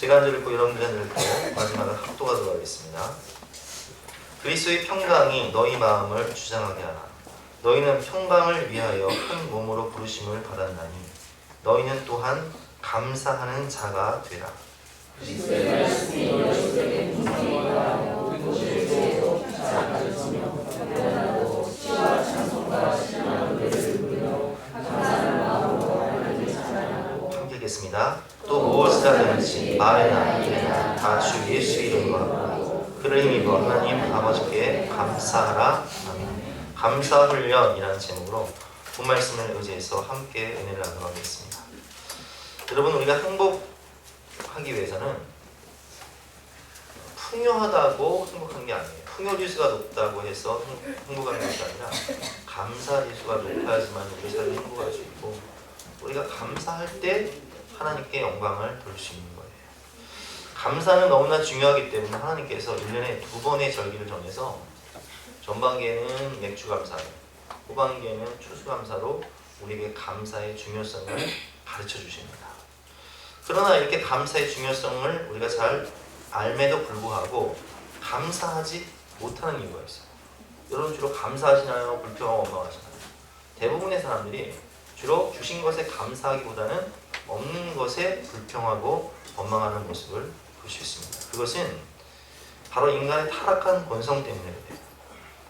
제가 한 절 읽고 여러분들이 한 절 읽고 마지막은 합독하도록 하겠습니다. 그리스도의 평강이 너희 마음을 주장하게 하라. 너희는 평강을 위하여 한 몸으로 부르심을 받았나니 너희는 또한 감사하는 자가 되라. 그리스도의 말씀이 너희 속에 풍성하여 그곳을 주에서 자라가졌으며 그러나도 시와 찬송과 신앙을 부르며 감사하는 마음으로 하나님을 찬양하고. 함께 읽겠습니다. 또 무엇을 하든지 말이나 일이나 다 주 예수 이름으로 하고 그를 힘입어 하나님 아버지께 감사하라. 아멘. 감사 훈련이라는 제목으로 본 말씀을 의지해서 함께 은혜를 나누도록 하겠습니다. 여러분, 우리가 행복하기 위해서는 풍요하다고 행복한 게 아니에요. 풍요 지수가 높다고 해서 행복한 것이 아니라 감사 지수가 높아야지만 우리 삶이 행복할 수 있고, 우리가 감사할 때 하나님께 영광을 돌릴 수 있는 거예요. 감사는 너무나 중요하기 때문에 하나님께서 1년에 2번의 절기를 정해서 전반기에는 맥주 감사, 후반기에는 추수 감사로 우리에게 감사의 중요성을 가르쳐 주십니다. 그러나 이렇게 감사의 중요성을 우리가 잘 알매도 불구하고 감사하지 못하는 이유가 있어요. 여러분 주로 감사하시나요? 불평하고 원망하시나요? 대부분의 사람들이 주로 주신 것에 감사하기보다는 없는 것에 불평하고 원망하는 모습을 볼 수 있습니다. 그것은 바로 인간의 타락한 본성 때문에 그래요.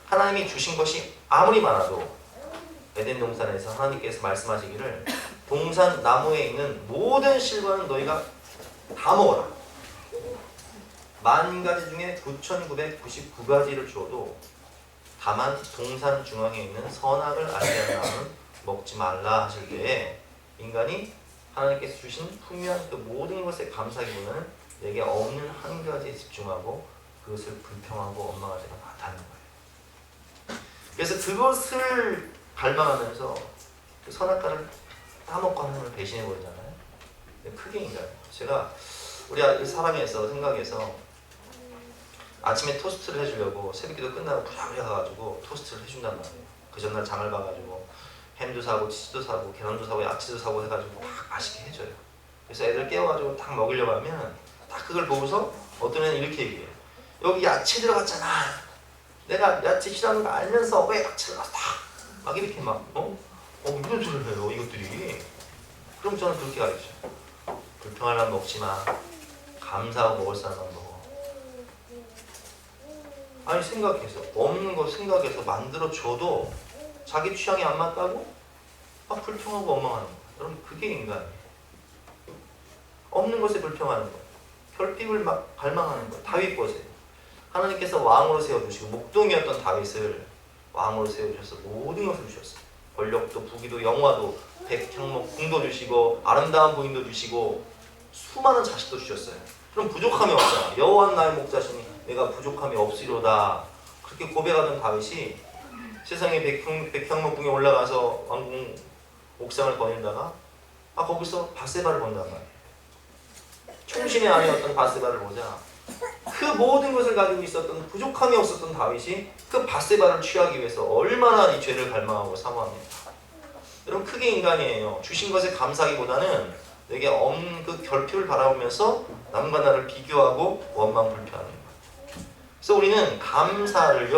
하나님이 주신 것이 아무리 많아도 에덴 동산에서 하나님께서 말씀하시기를 동산 나무에 있는 모든 실과는 너희가 다 먹어라. 10,000가지 중에 9,999가지를 주어도 다만 동산 중앙에 있는 선악을 알게 하는 나무는 먹지 말라 하실 때에 인간이 하나님께서 주신 풍요한 그 모든 것에 감사하기보다는 내게 없는 한 가지에 집중하고 그것을 불평하고 원망할 때가 많다는 거예요. 그래서 그것을 갈망하면서 그 선악과를 따먹고 하나님을 배신해버리잖아요. 크게 인간이에요. 제가 우리 사람에서 생각해서 아침에 토스트를 해주려고 새벽기도 끝나고 부랴부랴 가가지고 토스트를 해준단 말이에요. 그 전날 장을 봐가지고 햄도 사고 치즈도 사고 계란도 사고 야채도 사고 해가지고 막 맛있게 해줘요. 그래서 애들 깨워가지고 딱 먹이려고 하면 딱 그걸 보고서 어떤 애는 이렇게 얘기해요. 여기 야채 들어갔잖아. 내가 야채 싫어하는 거 알면서 왜 야채를 넣었어? 막 이렇게 막 이런 소리를 해요 이것들이. 그럼 저는 그렇게 가르쳐요. 불평하려면 먹지 마. 감사하고 먹을 사람만 먹어. 아니 생각해서 없는 거 생각해서 만들어줘도 자기 취향이 안 맞다고 막 불평하고 원망하는 거예요. 여러분 그게 인간이에요. 없는 것에 불평하는 거예요. 결핍을 막 갈망하는 거예요. 다윗 보세요. 하나님께서 왕으로 세워주시고 목동이었던 다윗을 왕으로 세워주셔서 모든 것을 주셨어요. 권력도 부귀도 영화도 백향목 궁도 주시고 아름다운 부인도 주시고 수많은 자식도 주셨어요. 그럼 부족함이 없잖아. 여호와는 나의 목자시니 내가 부족함이 없으리로다. 그렇게 고백하던 다윗이 세상에 백향목궁에 올라가서 왕궁 옥상을 거닐다가 거기서 바세바를 본단 말이에요. 충신의 아내였던 바세바를 보자 그 모든 것을 가지고 있었던 부족함이 없었던 다윗이 그 바세바를 취하기 위해서 얼마나 이 죄를 갈망하고 사모합니까? 여러분 크게 인간이에요. 주신 것에 감사하기보다는 내게 없는 그 결핍을 바라보면서 남과 나를 비교하고 원망 불평하는 거예요. 그래서 우리는 감사를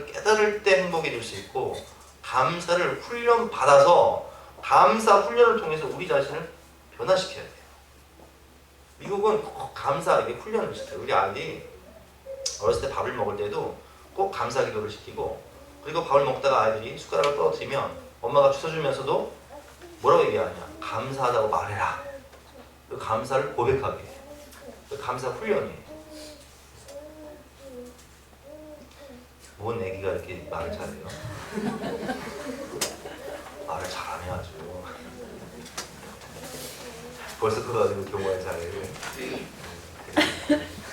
깨달을 때 행복해질 수 있고 감사를 훈련 받아서 감사 훈련을 통해서 우리 자신을 변화시켜야 돼요. 미국은 꼭 감사하게 훈련을 시켜요. 우리 아이들이 어렸을 때 밥을 먹을 때도 꼭 감사 기도를 시키고, 그리고 밥을 먹다가 아이들이 숟가락을 떨어뜨리면 엄마가 주워주면서도 뭐라고 얘기하냐? 감사하다고 말해라. 그 감사를 고백하게 해요. 그 감사 훈련이에요. 뭔 애기가 이렇게 말을 잘해요? 말을 잘하네 아주. 벌써 그거 가지고 경화에 잘해요.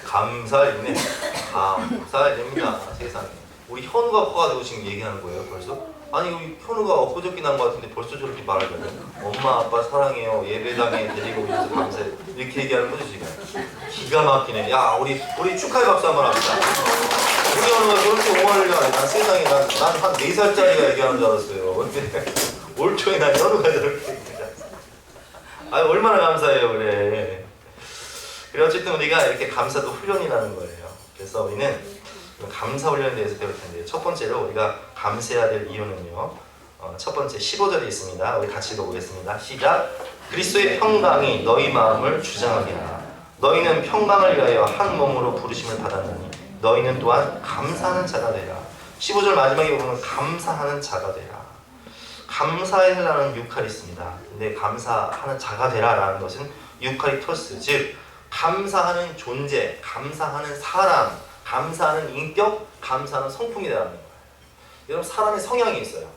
감사이네. 감사입니다. 세상에. 우리 현우가 커가지고 지금 얘기하는 거예요. 벌써? 아니 우리 현우가 엊그저께 난 것 같은데 벌써 저렇게 말을 해요. 엄마 아빠 사랑해요. 예배당에 데리고 오셔서 감사해요. 이렇게 얘기하는 거죠 지금. 기가 막히네. 야 우리 축하의 박수 한번 합시다. 우리 현우가 저렇게 옹알을 해. 난 세상에 난 한 4살짜리가 얘기하는 줄 알았어요. 근데 올 초에 난 현우가 저렇게 얘기하잖아. 아니 얼마나 감사해요 그래. 그래 어쨌든 우리가 이렇게 감사도 훈련이라는 거예요. 그래서 우리는 감사 훈련에 대해서 배울 텐데 첫 번째로 우리가 감사해야 될 이유는요. 첫 번째 15절에 있습니다. 우리 같이 읽어보겠습니다. 시작. 그리스도의 평강이 너희 마음을 주장하게 하라. 너희는 평강을 위하여 한 몸으로 부르심을 받았느니 너희는 또한 감사하는 자가 되라. 15절 마지막에 보면 감사하는 자가 되라. 감사해라는 유칼이 있습니다. 근데 감사하는 자가 되라라는 것은 유카리토스, 즉 감사하는 존재, 감사하는 사람, 감사하는 인격, 감사하는 성품이 되라는 거예요. 여러분 사람의 성향이 있어요.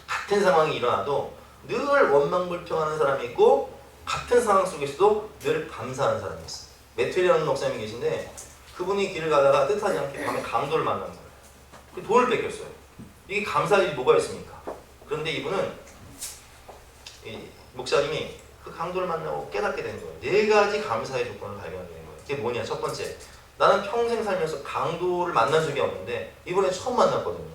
같은 상황이 일어나도 늘 원망불평하는 사람이 있고 같은 상황 속에서도 늘 감사하는 사람이 있어요. 메트리라는 목사님이 계신데 그분이 길을 가다가 뜻하지 않게 밤에 강도를 만난 거예요. 돈을 뺏겼어요. 이게 감사할 일이 뭐가 있습니까? 그런데 이분은 이 목사님이 그 강도를 만나고 깨닫게 된 거예요. 4가지 감사의 조건을 발견하게 된 거예요. 그게 뭐냐? 첫 번째, 나는 평생 살면서 강도를 만난 적이 없는데 이번에 처음 만났거든요.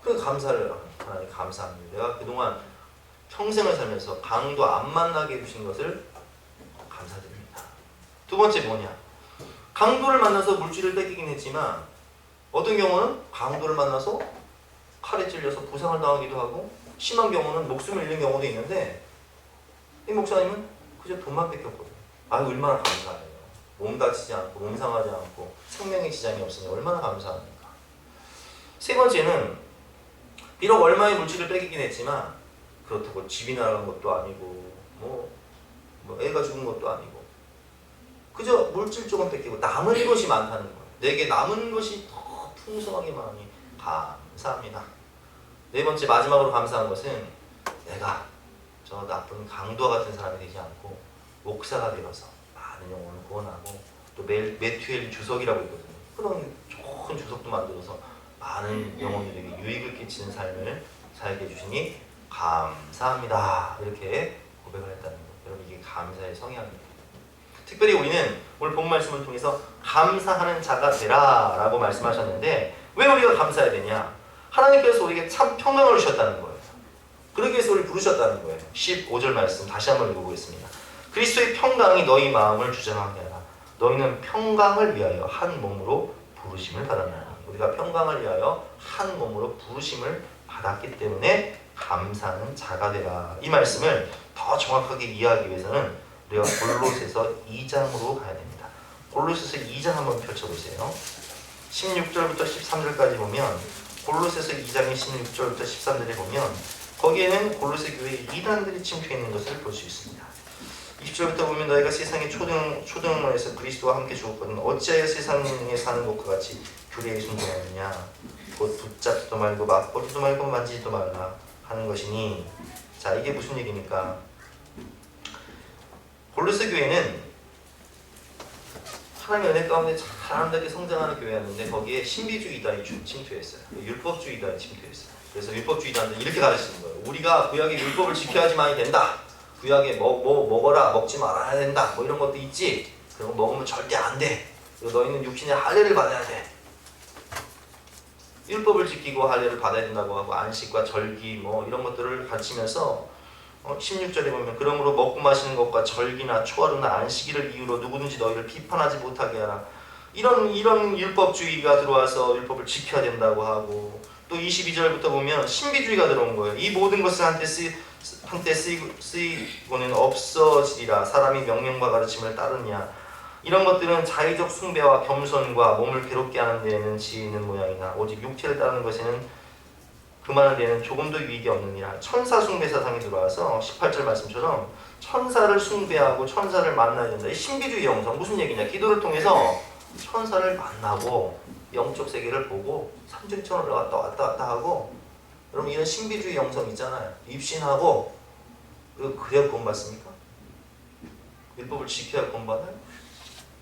그 감사를 하나님 감사합니다. 내가 그동안 평생을 살면서 강도 안 만나게 해주신 것을 감사드립니다. 두 번째 뭐냐? 강도를 만나서 물질을 뺏기긴 했지만 어떤 경우는 강도를 만나서 칼에 찔려서 부상을 당하기도 하고 심한 경우는 목숨을 잃는 경우도 있는데 이 목사님은 그저 돈만 뺏겼거든요. 아유 얼마나 감사해요. 몸 다치지 않고 몸 상하지 않고 생명에 지장이 없으니 얼마나 감사합니까? 세 번째는 비록 얼마의 물질을 뺏기긴 했지만 그렇다고 집이 나간 것도 아니고 뭐 애가 죽은 것도 아니고 그저 물질 조금 뺏기고 남은 것이 많다는 거예요. 내게 남은 것이 더 풍성하게 많으니 감사합니다. 네 번째 마지막으로 감사한 것은 내가 저 나쁜 강도와 같은 사람이 되지 않고 목사가 되어서 많은 영혼을 구원하고 또 메투엘 주석이라고 있거든요. 그런 좋은 주석도 만들어서 많은 영혼들에게 유익을 끼치는 삶을 살게 해주시니 감사합니다. 이렇게 고백을 했다는 거예요. 여러분 이게 감사의 성향입니다. 특별히 우리는 오늘 본 말씀을 통해서 감사하는 자가 되라 라고 말씀하셨는데 왜 우리가 감사해야 되냐? 하나님께서 우리에게 참 평강을 주셨다는 거예요. 그러기 위해서 우리를 부르셨다는 거예요. 15절 말씀 다시 한번 읽어보겠습니다. 그리스도의 평강이 너희 마음을 주장하게 하라. 너희는 평강을 위하여 한 몸으로 부르심을 받았나니. 우리가 평강을 위하여 한 몸으로 부르심을 받았기 때문에 감사하는 자가 되라. 이 말씀을 더 정확하게 이해하기 위해서는 우리가 골로새서 2장으로 가야 됩니다. 골로새서 2장 한번 펼쳐보세요. 16절부터 13절까지 보면 골로새서 2장의 16절부터 13절에 보면 거기에는 골로새 교회의 이단들이 침투해 있는 것을 볼 수 있습니다. 20절부터 보면 너희가 세상의 초등원에서 그리스도와 함께 죽었거든 어찌하여 세상에 사는 것과 같이 규례에 순종하느냐 곧 붙잡지도 말고 맛보지도 말고 만지지도 말라 하는 것이니. 자 이게 무슨 얘기입니까? 골로새 교회는 하나님의 은혜 가운데 잘 아름답게 성장하는 교회였는데 거기에 신비주의 이단이 침투했어요. 율법주의 이단이 침투했어요. 그래서 율법주의 이단들이 이렇게 가르치는 거예요. 우리가 구약의 율법을 지켜야지만이 된다. 구약에 뭐 먹어라 먹지 말아야 된다. 뭐 이런 것도 있지. 그런 거 먹으면 절대 안 돼. 그리고 너희는 육신의 할례를 받아야 돼. 율법을 지키고 할례를 받아야 된다고 하고 안식과 절기 뭐 이런 것들을 가르치면서 16절에 보면 그러므로 먹고 마시는 것과 절기나 초하루나 안식일을 이유로 누구든지 너희를 비판하지 못하게 하라. 이런 율법주의가 들어와서 율법을 지켜야 된다고 하고 또 22절부터 보면 신비주의가 들어온 거예요. 이 모든 것을 한때 쓰이고는 없어지리라. 사람이 명령과 가르침을 따르냐. 이런 것들은 자의적 숭배와 겸손과 몸을 괴롭게 하는 데에는 지혜는 모양이나 오직 육체를 따르는 것에는 그만한 데는 조금도 유익이 없느니라. 천사 숭배 사상이 들어와서 18절 말씀처럼 천사를 숭배하고 천사를 만나야 된다. 이 신비주의 영성 무슨 얘기냐? 기도를 통해서 천사를 만나고 영적 세계를 보고 삼층천을 왔다 갔다 하고 여러분 이런 신비주의 영성 있잖아요. 입신하고 그래야 구원받습니까? 율법을 지켜야 구원받아요?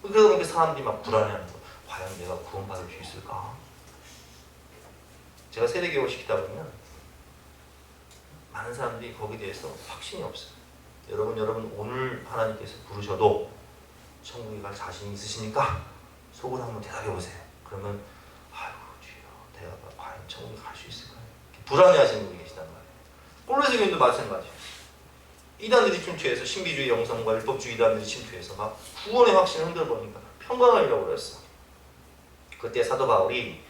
그러다 보니까 사람들이 막 불안해하는 거예요. 과연 내가 구원받을 수 있을까? 제가 세례교육을 시키다 보면 많은 사람들이 거기에 대해서 확신이 없어요. 여러분 오늘 하나님께서 부르셔도 천국에 갈 자신이 있으십니까? 속으로 한번 대답해 보세요. 그러면 아이고 주여 내가 과연 천국에 갈 수 있을까요? 불안해하시는 분이 계시단 말이에요. 골로새 교인도 마찬가지예요. 이단들이 침투해서 신비주의 영성과 율법주의 이단들이 침투해서 막 구원의 확신을 흔들어버리니까 평강을 잃어버렸어. 그때 사도 바울이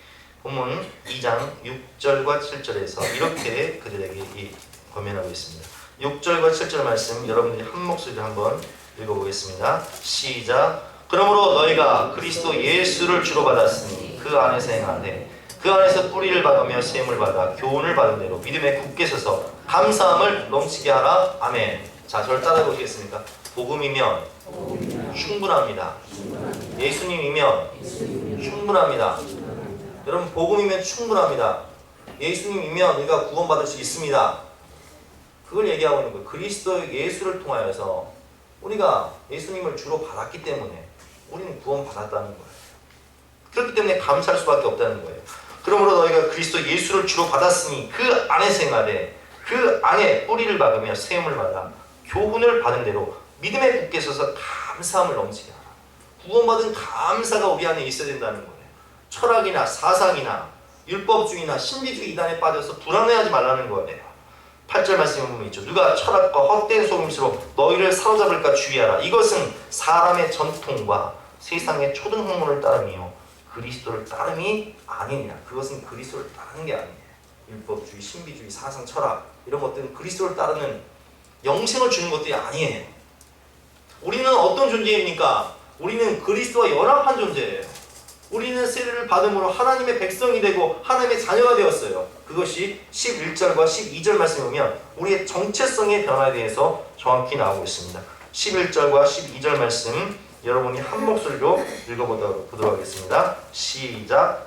본문 2장 6절과 7절에서 이렇게 그들에게 권면하고 있습니다. 6절과 7절 말씀 여러분들이 한 목소리로 한번 읽어보겠습니다. 시작. 그러므로 너희가 그리스도 예수를 주로 받았으니 그 안에서 행하되 그 안에서 뿌리를 받으며 세움을 받아 교훈을 받은 대로 믿음에 굳게 서서 감사함을 넘치게 하라. 아멘. 자, 저를 따라해 보시겠습니까? 복음이면 충분합니다. 예수님이면 충분합니다. 여러분, 복음이면 충분합니다. 예수님이면 우리가 구원받을 수 있습니다. 그걸 얘기하고 있는 거예요. 그리스도 예수를 통하여서 우리가 예수님을 주로 받았기 때문에 우리는 구원받았다는 거예요. 그렇기 때문에 감사할 수밖에 없다는 거예요. 그러므로 너희가 그리스도 예수를 주로 받았으니 그 안에서 행하되 그 안에 뿌리를 박으며 세움을 받아 교훈을 받은 대로 믿음에 굳게 서서 감사함을 넘치게 하라. 구원받은 감사가 우리 안에 있어야 된다는 거예요. 철학이나 사상이나 율법주의나 신비주의 이단에 빠져서 불안해하지 말라는 거예요. 8절 말씀에 보면 있죠. 누가 철학과 헛된 속임수로 너희를 사로잡을까 주의하라. 이것은 사람의 전통과 세상의 초등학문을 따름이요 그리스도를 따름이 아니니라. 그것은 그리스도를 따르는 게 아니에요. 율법주의, 신비주의, 사상, 철학 이런 것들은 그리스도를 따르는 영생을 주는 것들이 아니에요. 우리는 어떤 존재입니까? 우리는 그리스도와 연합한 존재예요. 우리는 세례를 받음으로 하나님의 백성이 되고 하나님의 자녀가 되었어요. 그것이 11절과 12절 말씀에 보면 우리의 정체성의 변화에 대해서 정확히 나오고 있습니다. 11절과 12절 말씀 여러분이 한 목소리로 읽어보도록 하겠습니다. 시작.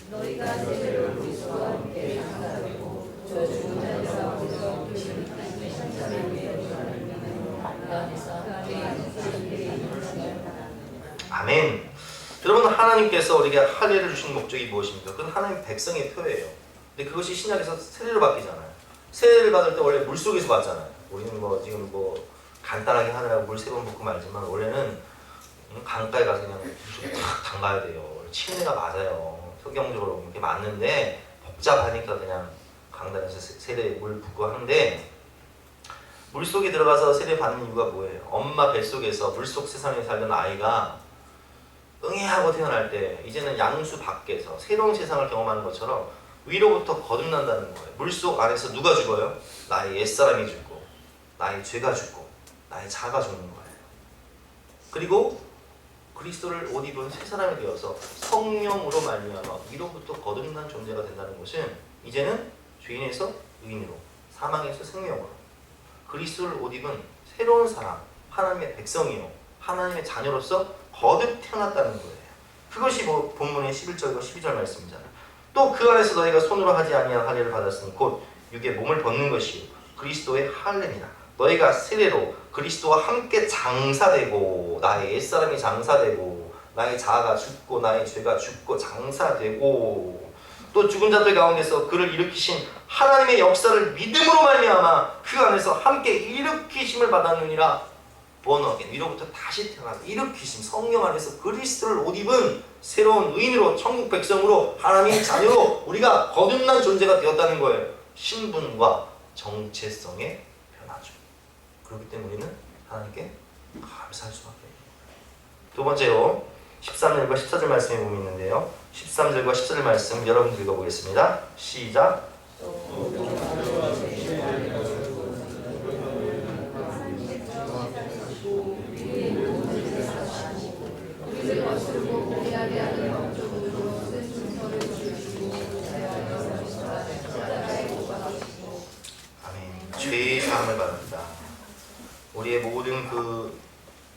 너희가 세례를 그리스도와 함께 상달하고 저 죽은 자들과 거기서 오신 하나님의 신자를 위해 그 안에서 아멘. 여러분, 하나님께서 우리에게 할례를 주신 목적이 무엇입니까? 그건 하나님 백성의 표예요. 근데 그것이 신약에서 세례로 바뀌잖아요. 세례를 받을 때 원래 물속에서 받잖아요. 우리는 지금 간단하게 하느라고 물 3번 붓고 말지만 원래는 강가에 가서 그냥 물속에 탁 담가야 돼요. 침례가 맞아요. 성경적으로 이렇게 맞는데 복잡하니까 그냥 강단에서 세례 물 붓고 하는데, 물속에 들어가서 세례 받는 이유가 뭐예요? 엄마 뱃속에서 물속 세상에 살던 아이가 응애하고 태어날 때 이제는 양수 밖에서 새로운 세상을 경험하는 것처럼 위로부터 거듭난다는 거예요. 물속 안에서 누가 죽어요? 나의 옛사람이 죽고 나의 죄가 죽고 나의 자가 죽는 거예요. 그리고 그리스도를 옷 입은 새 사람이 되어서 성령으로 말미암아 위로부터 거듭난 존재가 된다는 것은 이제는 죄인에서 의인으로, 사망에서 생명으로 그리스도를 옷 입은 새로운 사람, 하나님의 백성이요 하나님의 자녀로서 거듭 태어났다는 거예요. 그것이 본문의 11절과 12절 말씀이잖아요. 또 그 안에서 너희가 손으로 하지 아니한 할례를 받았으니 곧 육의 몸을 벗는 것이요 그리스도의 할례니라. 너희가 세례로 그리스도와 함께 장사되고 나의 옛사람이 장사되고 나의 자아가 죽고 나의 죄가 죽고 장사되고 또 죽은 자들 가운데서 그를 일으키신 하나님의 역사를 믿음으로 말미암아 그 안에서 함께 일으키심을 받았느니라. 번어겐 위로부터 다시 태어난 일으키심, 성령 안에서 그리스도를 옷 입은 새로운 의인으로 천국 백성으로 하나님의 자녀로 우리가 거듭난 존재가 되었다는 거예요. 신분과 정체성의 변화죠. 그렇기 때문에 우리는 하나님께 감사할 수밖에 없습니다. 두 번째로 13절과 14절 말씀에 보면 있는데요. 13절과 14절 말씀 여러분 읽어보겠습니다. 시작. 아멘. 죄의 사함을 받는다. 우리의 모든 그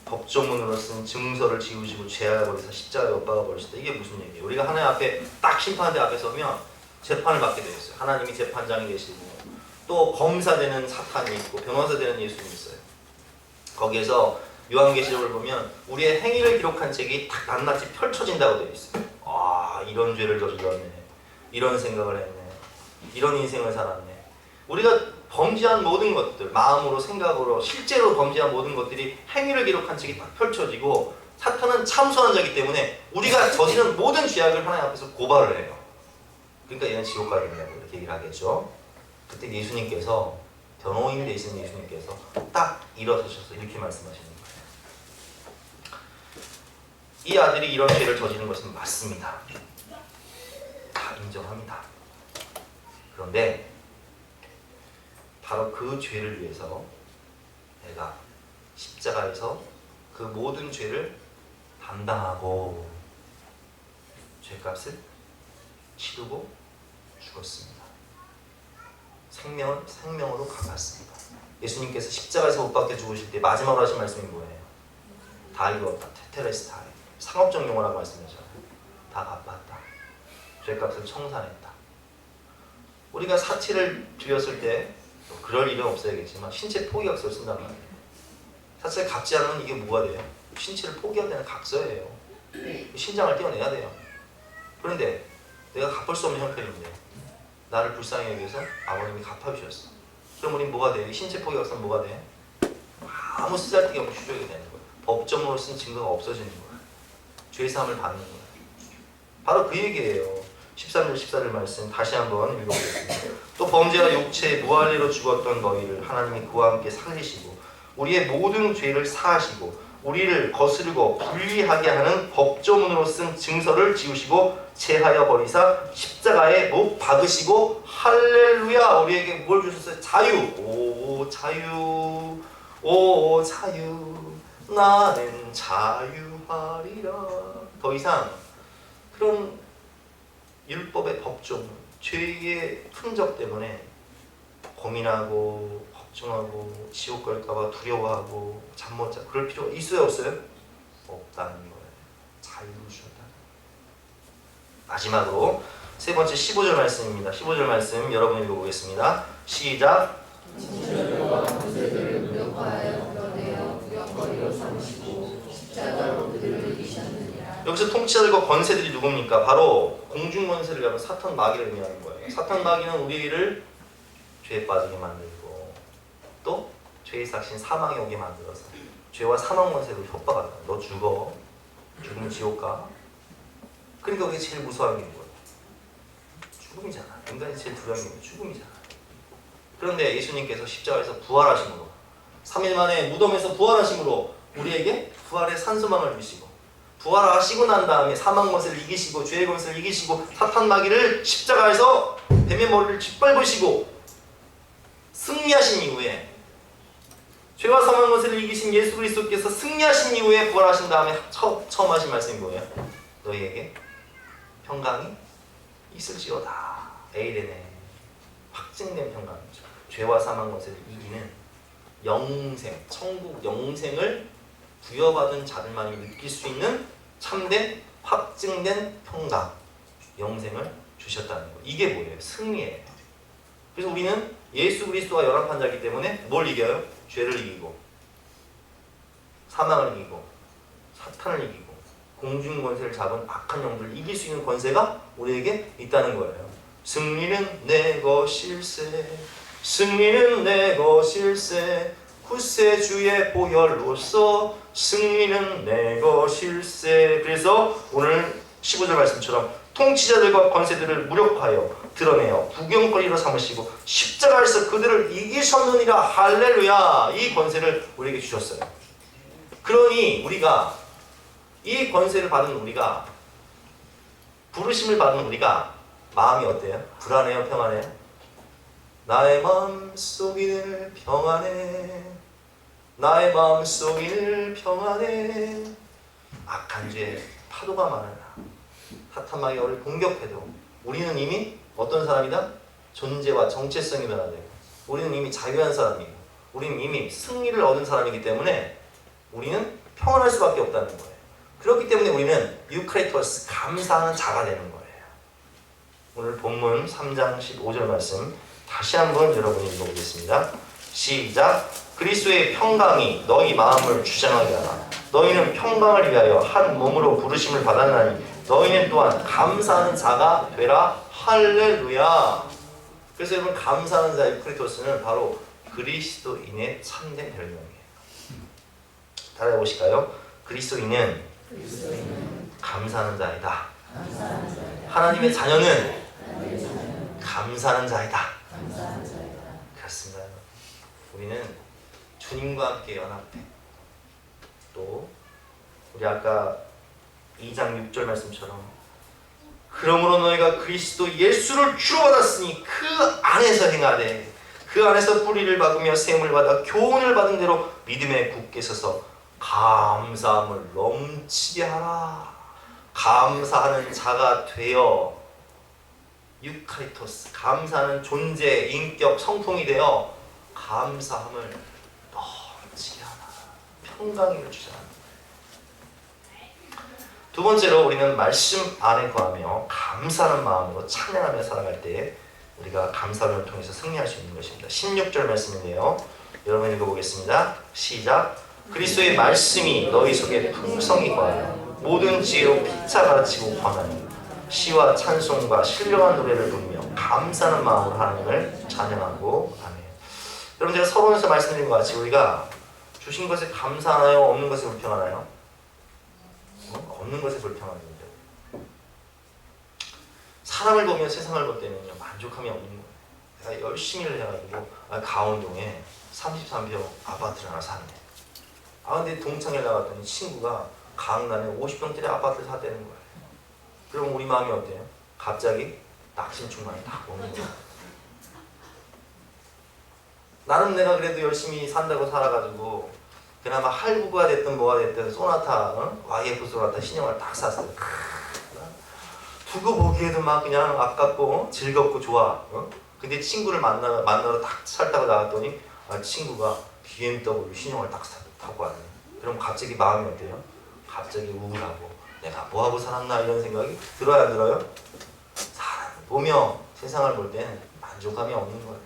법조문으로 쓴 증서를 지우시고 죄악을 버리사 십자가에 못 박아 버리시다. 이게 무슨 얘기예요? 우리가 하나님 앞에 딱 심판대 앞에 서면 재판을 받게 되어 있어요. 하나님이 재판장이 되시고 또 검사되는 사탄이 있고 변호사 되는 예수님이 있어요. 거기에서 요한계시록을 보면 우리의 행위를 기록한 책이 딱 낱낱이 펼쳐진다고 되어 있어요. 아, 이런 죄를 저질렀네, 이런 생각을 했네, 이런 인생을 살았네. 우리가 범죄한 모든 것들, 마음으로 생각으로 실제로 범죄한 모든 것들이 행위를 기록한 책이 딱 펼쳐지고 사탄은 참선한 자이기 때문에 우리가 저지른 모든 죄악을 하나님 앞에서 고발을 해요. 그러니까 얘는 지옥 가야 된다고 이렇게 얘기를 하겠죠. 그때 예수님께서 변호인이 되신 예수님께서 딱 일어서셔서 이렇게 말씀하시는 거예요. 이 아들이 이런 죄를 저지른 것은 맞습니다. 다 인정합니다. 그런데 바로 그 죄를 위해서 내가 십자가에서 그 모든 죄를 담당하고 죄값을 치르고 죽었습니다. 생명은 생명으로 갚았습니다. 예수님께서 십자가에서 못 박혀 죽으실 때 마지막으로 하신 말씀이 뭐예요? 다 이루었다. 테텔레스타이. 상업적 용어라고 말씀하셨잖아요. 다 갚았다. 죄값을 청산했다. 우리가 사치를 드렸을 때 그럴 일은 없어야겠지만 신체 포기각서를 쓴단 말이에요. 사치를 갚지 않으면 이게 뭐가 돼요? 신체를 포기해야 되는 각서예요. 신장을 떼어내야 돼요. 그런데 내가 갚을 수 없는 형편인데 나를 불쌍히 여기서 아버님이 갚아주셨어. 그럼 우린 뭐가 돼요? 신체 포기각서는 뭐가 돼? 아무 쓰잘데기 없는 추적이 되는 거예요. 법정으로 쓴 증거가 없어지는 거예요. 죄사함을 받는 거예요. 바로 그 얘기예요. 13절 14절 말씀 다시 한번 읽어보겠습니다. 또 범죄와 육체의 무할례로 죽었던 너희를 하나님이 그와 함께 살리시고 우리의 모든 죄를 사하시고 우리를 거스르고 불리하게 하는 법조문으로 쓴 증서를 지우시고 제하여 버리사 십자가에 못 박으시고 할렐루야 우리에게 뭘 주셨어요? 자유. 오 자유 오 자유 나는 자유하리라. 더 이상 그런 율법의 법조문 죄의 흔적 때문에 고민하고 걱정하고 지옥 갈까봐 두려워하고 잠 못 자 그럴 필요가 있어요 없어요? 없다는 거예요. 자유를 주셨다. 마지막으로 세 번째 15절 말씀입니다. 15절 말씀 여러분 읽어보겠습니다. 시작. 진실과 권세들을 무력화하여 끌어내어 구경거리로 삼으시고 십자가로 그들을 이기셨느니라. 여기서 통치자들과 권세들이 누굽니까? 바로 공중 권세를 가면 사탄 마귀를 의미하는 거예요. 사탄 마귀는 우리를 죄에 빠지게 만들고 또 죄의 삭신 사망에 오게 만들어서 죄와 사망 권세로 협박한다. 너 죽어. 죽으면 지옥 가. 그러니까 우리가 제일 무서워하는 게 뭐예요? 죽음이잖아. 인간이 제일 두려운 게 죽음이잖아. 그런데 예수님께서 십자가에서 부활하심으로 3일 만에 무덤에서 부활하심으로 우리에게 부활의 산소망을 주시고 부활하시고 난 다음에 사망 권세를 이기시고 죄의 권세를 이기시고 사탄 마귀를 십자가에서 뱀의 머리를 짓밟으시고 승리하신 이후에 죄와 사망 권세를 이기신 예수 그리스도께서 승리하신 이후에 부활하신 다음에 처음 하신 말씀이 뭐예요? 너희에게 평강이 있을지어다. 에이레네. 확증된 평강이죠. 죄와 사망 권세를 이기는 영생, 천국 영생을 부여받은 자들만이 느낄 수 있는 참된 확증된 평강, 영생을 주셨다는 거. 이게 뭐예요? 승리예요. 그래서 우리는 예수 그리스도와 연합한 자이기 때문에 뭘 이겨요? 죄를 이기고 사망을 이기고 사탄을 이기고 공중 권세를 잡은 악한 영들을 이길 수 있는 권세가 우리에게 있다는 거예요. 승리는 내 것일세 승리는 내 것일세 구세주의 보혈로서 승리는 내 것일세. 그래서 오늘 15절 말씀처럼 통치자들과 권세들을 무력하여 드러내어 구경거리로 삼으시고 십자가에서 그들을 이기셨느니라. 할렐루야. 이 권세를 우리에게 주셨어요. 그러니 우리가 이 권세를 받은 우리가 부르심을 받은 우리가 마음이 어때요? 불안해요? 평안해요? 나의 마음속이 늘 평안해. 나의 마음속이 늘 평안해. 악한 죄 파도가 많으나 사탄 마귀가 우리를 공격해도 우리는 이미 어떤 사람이다? 존재와 정체성이 변화되고 우리는 이미 자유한 사람이고 우리는 이미 승리를 얻은 사람이기 때문에 우리는 평안할 수밖에 없다는 거예요. 그렇기 때문에 우리는 유크레토스 감사하는 자가 되는 거예요. 오늘 본문 3장 15절 말씀 다시 한번 여러분이 읽어보겠습니다. 시작. 그리스도의 평강이 너희 마음을 주장하게 하라. 너희는 평강을 위하여 한 몸으로 부르심을 받았나니 너희는 또한 감사하는 자가 되라. 할렐루야. 그래서 여러분 감사하는 자 유크리토스는 바로 그리스도인의 참된 별명이에요. 따라해 보실까요? 그리스도인은 감사하는 자이다. 하나님의 자녀는 감사하는 자이다. 그렇습니다. 우리는 주님과 함께 연합해. 또 우리 아까 2장 6절 말씀처럼 그러므로 너희가 그리스도 예수를 주로 받았으니 그 안에서 행하되 그 안에서 뿌리를 박으며 세움을 받아 교훈을 받은 대로 믿음에 굳게 서서 감사함을 넘치게 하라. 감사하는 자가 되어 유카리토스, 감사하는 존재, 인격, 성품이 되어 감사함을 넘치게 하라. 평강을 주자. 두 번째로 우리는 말씀 안에 거하며 감사하는 마음으로 찬양하며 살아갈 때 우리가 감사를 통해서 승리할 수 있는 것입니다. 16절 말씀인데요. 여러분 읽어보겠습니다. 시작. 그리스도의 말씀이 너희 속에 풍성히 거하여 모든 지혜로 피차 가르치고 권하니 시와 찬송과 신령한 노래를 부르며 감사하는 마음으로 하나님을 찬양하고 아멘. 여러분 제가 서론에서 말씀드린 것 같이 우리가 주신 것에 감사하나요? 없는 것에 불평하나요? 없는 것에 불평하는 거죠. 사람을 보면 세상을 볼 때는요 만족함이 없는 거예요. 내가 열심히 해가지고 강원동에 33평 아파트를 하나 샀네. 근데 동창회 나갔더니 친구가 강남에 50평짜리 아파트를 샀다는 거예요. 그럼 우리 마음이 어때요? 갑자기 낙심충만이 딱 오는 거예요. 나는 내가 그래도 열심히 산다고 살아가지고 그나마 할부가 됐든 뭐가 됐든 소나타, YF 소나타 신형을 딱 샀어요. 두고 보기에도 막 그냥 아깝고 즐겁고 좋아. 근데 친구를 만나러 딱 살다가 나왔더니 친구가 BMW 신형을 딱 타고 왔네. 그럼 갑자기 마음이 어때요? 갑자기 우울하고 내가 뭐하고 살았나 이런 생각이 들어요 안 들어요? 사람을 보며 세상을 볼 때는 만족감이 없는 거예요.